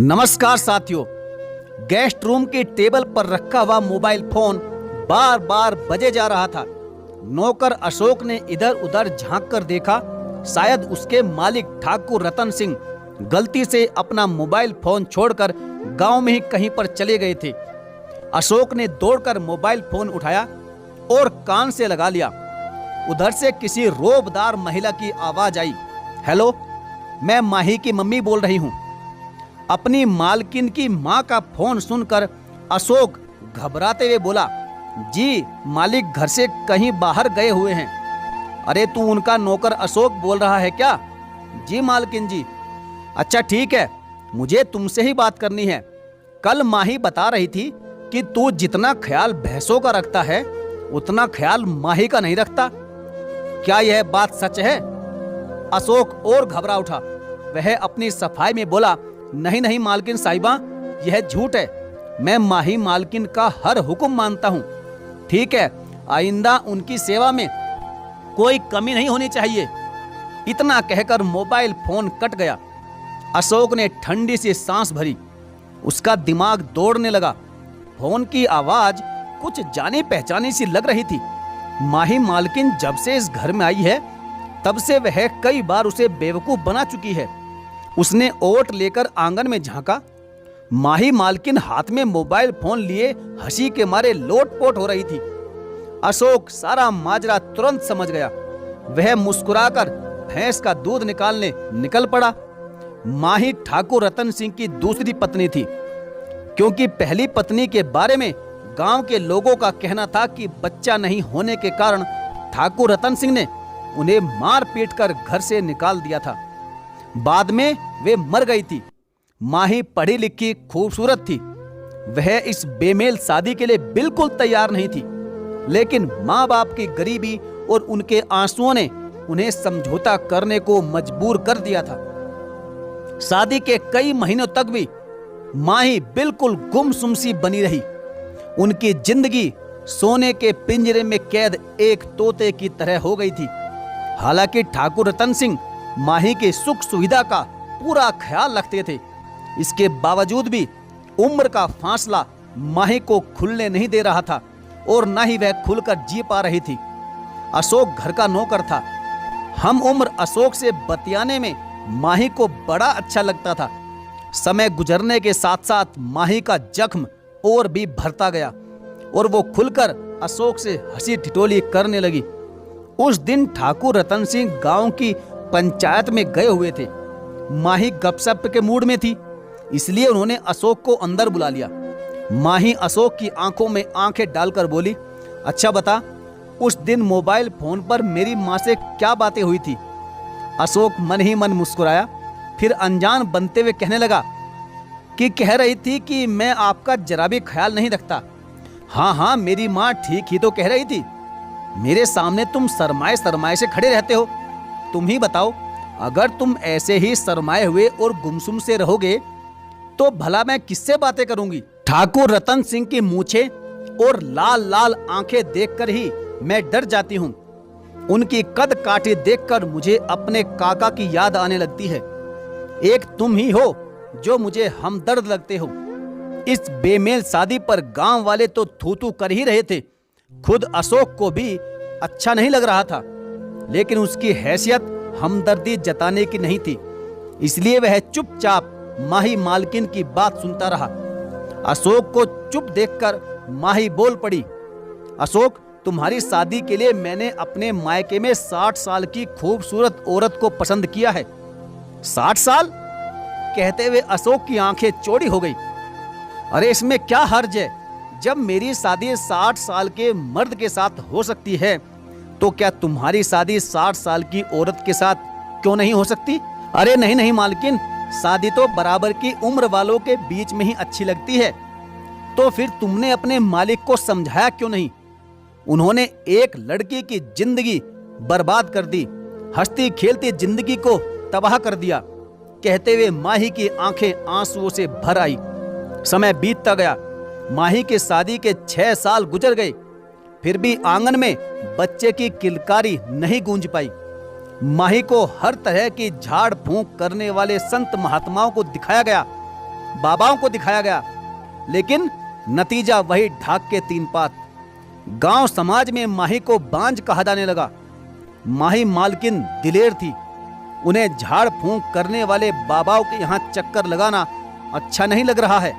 नमस्कार साथियों। Guest room की टेबल पर रखा हुआ मोबाइल फोन बार बार बजे जा रहा था। नौकर अशोक ने इधर उधर झांक कर देखा, शायद उसके मालिक ठाकुर रतन सिंह गलती से अपना मोबाइल फोन छोड़कर गांव में ही कहीं पर चले गए थे। अशोक ने दौड़कर मोबाइल फोन उठाया और कान से लगा लिया। उधर से किसी रोबदार महिला की आवाज आई, हेलो, मैं माही की मम्मी बोल रही हूँ। अपनी मालकिन की मां का फोन सुनकर अशोक घबराते हुए बोला, जी मालिक घर से कहीं बाहर गए हुए हैं। अरे तू उनका नौकर अशोक बोल रहा है क्या? जी मालकिन जी। अच्छा ठीक है, मुझे तुमसे ही बात करनी है। कल माही बता रही थी कि तू जितना ख्याल भैंसों का रखता है उतना ख्याल माही का नहीं रखता। क्या यह बात सच है? अशोक और घबरा उठा। वह अपनी सफाई में बोला, नहीं नहीं मालकिन साहिबा, यह झूठ है। मैं माही मालकिन का हर हुक्म मानता हूँ। ठीक है, आइंदा उनकी सेवा में कोई कमी नहीं होनी चाहिए। इतना कहकर मोबाइल फोन कट गया। अशोक ने ठंडी सी सांस भरी। उसका दिमाग दौड़ने लगा। फोन की आवाज कुछ जानी पहचानी सी लग रही थी। माही मालकिन जब से इस घर में आई है तब से वह कई बार उसे बेवकूफ बना चुकी है। उसने ओट लेकर आंगन में झांका। माही मालकिन हाथ में मोबाइल फोन लिए हंसी के मारे लोटपोट हो रही थी। अशोक सारा माजरा तुरंत समझ गया। वह मुस्कुराकर भैंस का दूध निकालने निकल पड़ा। माही ठाकुर रतन सिंह की दूसरी पत्नी थी, क्योंकि पहली पत्नी के बारे में गांव के लोगों का कहना था कि बच्चा नहीं होने के कारण ठाकुर रतन सिंह ने उन्हें मार पीट कर घर से निकाल दिया था। बाद में वे मर गई थी। माही पढ़ी लिखी खूबसूरत थी। वह इस बेमेल शादी के लिए बिल्कुल तैयार नहीं थी, लेकिन माँ बाप की गरीबी और उनके आंसुओं ने उन्हें समझौता करने को मजबूर कर दिया था। शादी के कई महीनों तक भी माही बिल्कुल गुमसुम सी बनी रही। उनकी जिंदगी सोने के पिंजरे में कैद एक तोते की तरह हो गई थी। हालांकि ठाकुर रतन सिंह माही के सुख सुविधा का पूरा ख्याल रखते थे, इसके बावजूद भी उम्र का फासला माही को खुलने नहीं दे रहा था और न ही वह खुलकर जी पा रही थी। अशोक घर का नौकर था। हम उम्र अशोक से बतियाने में माही को बड़ा अच्छा लगता था। समय गुजरने के साथ साथ माही का जख्म और भी भरता गया और वो खुलकर अशोक से हंसी ठिठोली करने लगी। उस दिन ठाकुर रतन सिंह गांव की पंचायत में गए हुए थे। माही गपशप के मूड में थी, इसलिए उन्होंने अशोक को अंदर बुला लिया। माही अशोक की आंखों में आंखें डालकर बोली, अच्छा बता, उस दिन मोबाइल फोन पर मेरी माँ से क्या बातें हुई थी? अशोक मन ही मन मुस्कुराया, फिर अनजान बनते हुए कहने लगा कि कह रही थी कि मैं आपका जरा भी ख्याल नहीं रखता। हाँ हाँ, मेरी माँ ठीक ही तो कह रही थी। मेरे सामने तुम सरमाए सरमाए से खड़े रहते हो। तुम ही बताओ, अगर तुम ऐसे ही सरमाए हुए और गुमसुम से रहोगे तो भला मैं किससे बातें करूंगी? ठाकुर रतन सिंह की मूछें और लाल लाल आंखें देखकर ही मैं डर जाती हूँ। उनकी कद काठी देखकर मुझे अपने काका की याद आने लगती है। एक तुम ही हो जो मुझे हमदर्द लगते हो। इस बेमेल शादी पर गांव वाले तो थू थू कर ही रहे थे। खुद अशोक को भी अच्छा नहीं लग रहा था, लेकिन उसकी हैसियत हमदर्दी जताने की नहीं थी, इसलिए वह चुपचाप माही मालकिन की बात सुनता रहा। अशोक को चुप देखकर माही बोल पड़ी, अशोक, तुम्हारी शादी के लिए मैंने अपने मायके में 60 साल की खूबसूरत औरत को पसंद किया है। 60 साल? कहते हुए अशोक की आंखें चौड़ी हो गई। अरे इसमें क्या हर्ज है? जब मेरी शादी 60 साल के मर्द के साथ हो सकती है तो क्या तुम्हारी शादी 60 साल की औरत के साथ क्यों नहीं हो सकती? अरे नहीं नहीं मालकिन, शादी तो बराबर की उम्र वालों के बीच में ही अच्छी लगती है। तो फिर तुमने अपने मालिक को समझाया क्यों नहीं? उन्होंने एक लड़की की जिंदगी बर्बाद कर दी, हंसती खेलती जिंदगी को तबाह कर दिया। कहते हुए माही की आंखें आंसुओं से भर आई। समय बीतता गया। माही के शादी के 6 साल गुजर गए, फिर भी आंगन में बच्चे की किलकारी नहीं गूंज पाई। माही को हर तरह की झाड़ फूंक करने वाले संत महात्माओं को दिखाया गया, बाबाओं को दिखाया गया, लेकिन नतीजा वही ढाक के तीन पात। गांव समाज में माही को बांझ कहा जाने लगा। माही मालकिन दिलेर थी। उन्हें झाड़ फूंक करने वाले बाबाओं के यहाँ चक्कर लगाना अच्छा नहीं लग रहा है।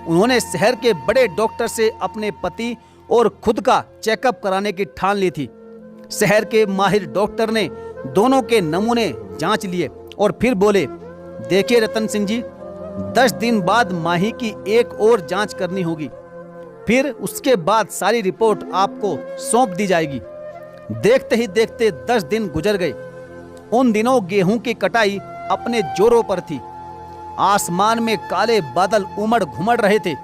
उन्होंने शहर के बड़े डॉक्टर से अपने पति और खुद का चेकअप कराने की ठान ली थी। शहर के माहिर डॉक्टर ने दोनों के नमूने जांच लिए और फिर बोले, देखिए रतन सिंह जी, 10 दिन बाद माही की एक और जांच करनी होगी, फिर उसके बाद सारी रिपोर्ट आपको सौंप दी जाएगी। देखते ही देखते 10 दिन गुजर गए। उन दिनों गेहूं की कटाई अपने जोरों पर थी। आसमान में काले बादल उमड़ घुमड़ रहे थे,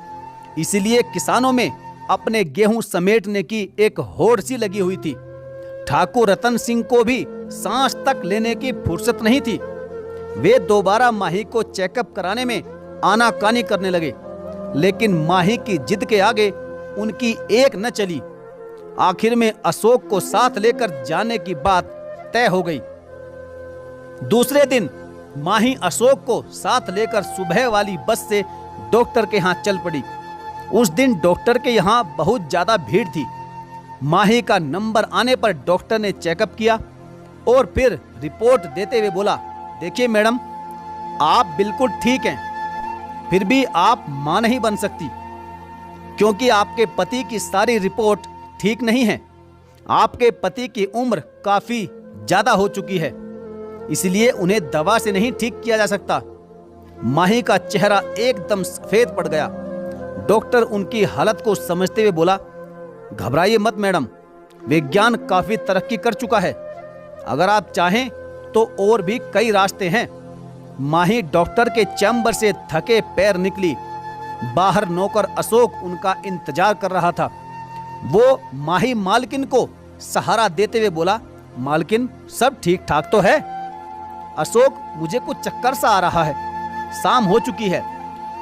इसलिए किसानों में अपने गेहूं समेटने की एक होड़ सी लगी हुई थी। ठाकुर रतन सिंह को भी सांस तक लेने की फुर्सत नहीं थी। वे दोबारा माही को चेकअप कराने में आनाकानी करने लगे, लेकिन माही की जिद के आगे उनकी एक न चली। आखिर में अशोक को साथ लेकर जाने की बात तय हो गई। दूसरे दिन माही अशोक को साथ लेकर सुबह वाली बस से डॉक्टर के यहाँ चल पड़ी। उस दिन डॉक्टर के यहाँ बहुत ज्यादा भीड़ थी। माही का नंबर आने पर डॉक्टर ने चेकअप किया और फिर रिपोर्ट देते हुए बोला, देखिए मैडम, आप बिल्कुल ठीक हैं, फिर भी आप मां नहीं बन सकती, क्योंकि आपके पति की सारी रिपोर्ट ठीक नहीं है। आपके पति की उम्र काफी ज्यादा हो चुकी है, इसलिए उन्हें दवा से नहीं ठीक किया जा सकता। माही का चेहरा एकदम सफेद पड़ गया। डॉक्टर उनकी हालत को समझते हुए बोला, घबराइए मत मैडम, विज्ञान काफी तरक्की कर चुका है। अगर आप चाहें तो और भी कई रास्ते हैं। माही डॉक्टर के चैम्बर से थके पैर निकली। बाहर नौकर अशोक उनका इंतजार कर रहा था। वो माही मालकिन को सहारा देते हुए बोला, मालकिन सब ठीक ठाक तो है? अशोक, मुझे कुछ चक्कर सा आ रहा है, शाम हो चुकी है,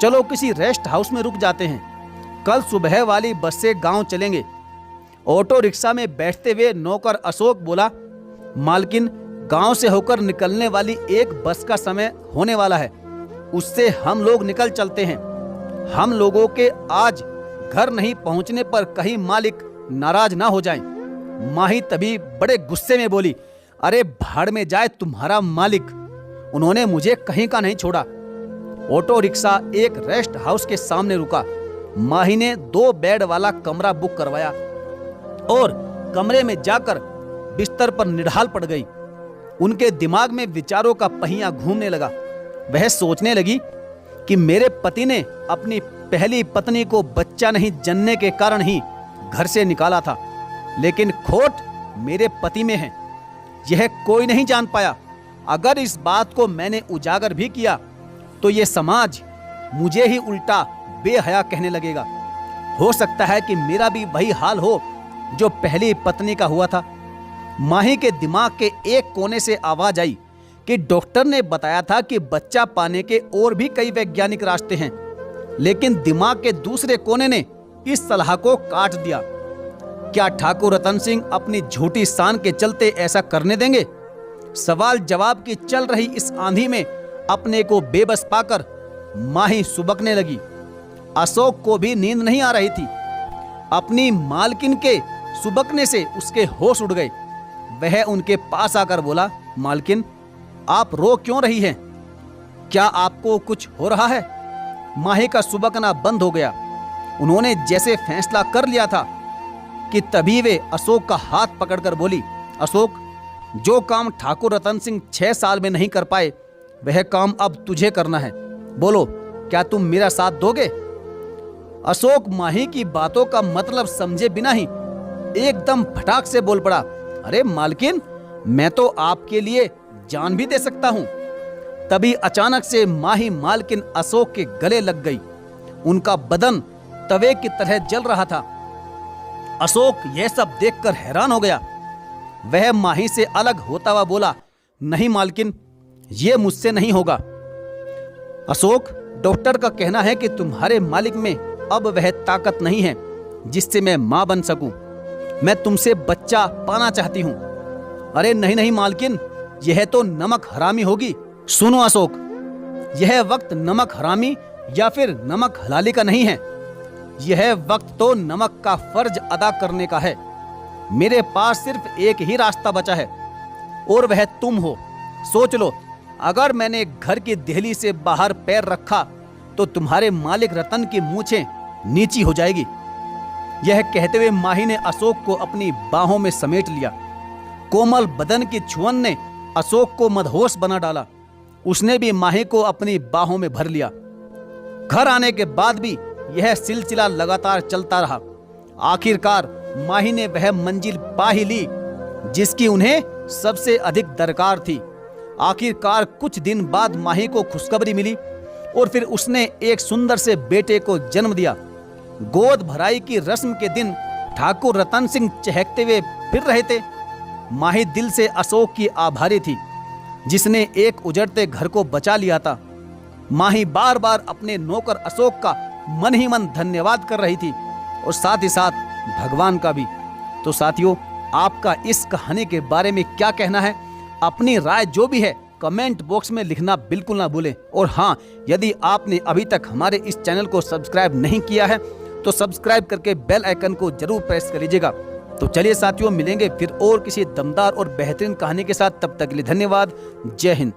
चलो किसी रेस्ट हाउस में रुक जाते हैं, कल सुबह वाली बस से गांव चलेंगे। ऑटो रिक्शा में बैठते हुए नौकर अशोक बोला, मालकिन, गांव से होकर निकलने वाली एक बस का समय होने वाला है, उससे हम लोग निकल चलते हैं। हम लोगों के आज घर नहीं पहुंचने पर कहीं मालिक नाराज ना हो जाएं। माही तभी बड़े गुस्से में बोली, अरे भाड़ में जाए तुम्हारा मालिक, उन्होंने मुझे कहीं का नहीं छोड़ा। ऑटो रिक्शा एक रेस्ट हाउस के सामने रुका। माही ने 2 बेड वाला कमरा बुक करवाया और कमरे में जाकर बिस्तर पर निढाल पड़ गई। उनके दिमाग में विचारों का पहिया घूमने लगा। वह सोचने लगी कि मेरे पति ने अपनी पहली पत्नी को बच्चा नहीं जनने के कारण ही घर से निकाला था, लेकिन खोट मेरे पति में है, यह कोई नहीं जान पाया। अगर इस बात को मैंने उजागर भी किया तो यह समाज मुझे ही उल्टा बेहया कहने लगेगा। हो सकता है कि मेरा भी वही हाल हो जो पहली पत्नी का हुआ था। माही के दिमाग के एक कोने से आवाज आई कि डॉक्टर ने बताया था कि बच्चा पाने के और भी कई वैज्ञानिक रास्ते हैं, लेकिन दिमाग के दूसरे कोने ने इस सलाह को काट दिया। क्या ठाकुर रतन सिंह अपनी झूठी शान के चलते ऐसा करने देंगे? सवाल जवाब की चल रही इस आंधी में अपने को बेबस पाकर माही सुबकने लगी। अशोक को भी नींद नहीं आ रही थी। अपनी मालकिन के सुबकने से उसके होश उड़ गए। वह उनके पास आकर बोला, मालकिन, आप रो क्यों रही हैं? क्या आपको कुछ हो रहा है? माही का सुबकना बंद हो गया। उन्होंने जैसे फैसला कर लिया था कि तभी वे अशोक का हाथ पकड़कर बोली, अशोक, जो काम ठाकुर रतन सिंह 6 साल में नहीं कर पाए, वह काम अब तुझे करना है। बोलो, क्या तुम मेरा साथ दोगे? अशोक माही की बातों का मतलब समझे बिना ही एकदम फटाक से बोल पड़ा, अरे मालकिन, मैं तो आपके लिए जान भी दे सकता हूं। तभी अचानक से माही मालकिन अशोक के गले लग गई। उनका बदन तवे की तरह जल रहा था। अशोक यह सब देखकर हैरान हो गया। वह माही से अलग होता हुआ बोला, नहीं मालकिन, यह मुझसे नहीं होगा। अशोक, डॉक्टर का कहना है कि तुम्हारे मालिक में अब वह ताकत नहीं है जिससे मैं मां बन सकूं। मैं तुमसे बच्चा पाना चाहती हूं। अरे नहीं नहीं मालकिन, यह तो नमक हरामी होगी। सुनो अशोक, यह वक्त नमक हरामी या फिर नमक हलाली का नहीं है। यह वक्त तो नमक का फर्ज अदा करने का है। मेरे पास सिर्फ एक ही रास्ता बचा है और वह तुम हो। सोच लो, अगर मैंने घर की देहली से बाहर पैर रखा तो तुम्हारे मालिक रतन की मूछें नीची हो जाएगी। यह कहते हुए माही ने अशोक को अपनी बाहों में समेट लिया। कोमल बदन की छुअन ने अशोक को मदहोश बना डाला। उसने भी माही को अपनी बाहों में भर लिया। घर आने के बाद भी यह सिलसिला लगातार चलता रहा। आखिरकार माही ने वह मंजिल पा ही ली जिसकी उन्हें सबसे अधिक दरकार थी। आखिरकार कुछ दिन बाद माही को खुशखबरी मिली और फिर उसने एक सुंदर से बेटे को जन्म दिया। गोद भराई की रस्म के दिन ठाकुर रतन सिंह चहकते हुए फिर रहे थे। माही दिल से अशोक की आभारी थी जिसने एक उजड़ते घर को बचा लिया था। माही बार बार अपने नौकर अशोक का मन ही मन धन्यवाद कर रही थी और साथ ही साथ भगवान का भी। तो साथियों, आपका इस कहानी के बारे में क्या कहना है? अपनी राय जो भी है कमेंट बॉक्स में लिखना बिल्कुल ना भूलें। और हाँ, यदि आपने अभी तक हमारे इस चैनल को सब्सक्राइब नहीं किया है तो सब्सक्राइब करके बेल आइकन को जरूर प्रेस कर लीजिएगा। तो चलिए साथियों, मिलेंगे फिर और किसी दमदार और बेहतरीन कहानी के साथ। तब तक के लिए धन्यवाद। जय हिंद।